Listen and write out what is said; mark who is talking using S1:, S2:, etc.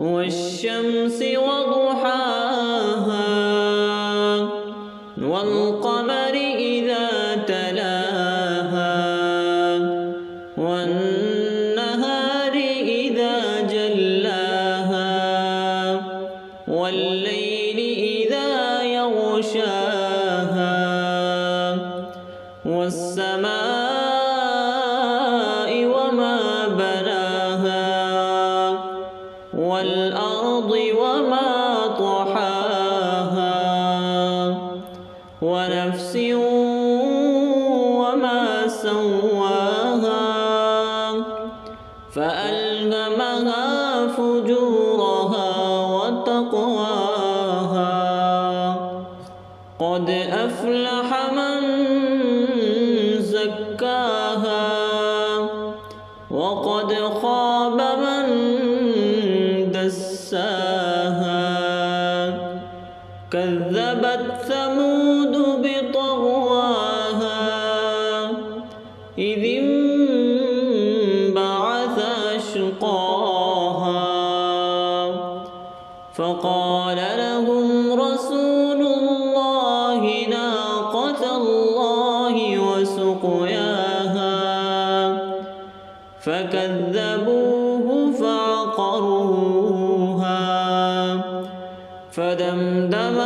S1: والشمس وضحاها والقمر إذا تلاها والنهار إذا جلاها والليل إذا يغشاها والسماء وما بناها والأرض وما طحاها ونفس وما سواها فألهمها فجورها وتقواها قد أفلح من زكاها وقد خاب من دساها كذبت ثمود بطغواها إذ انبعث أشقاها فقال لهم رسول الله ناقة الله وسقياها فكذبوه فعقروها فدمدم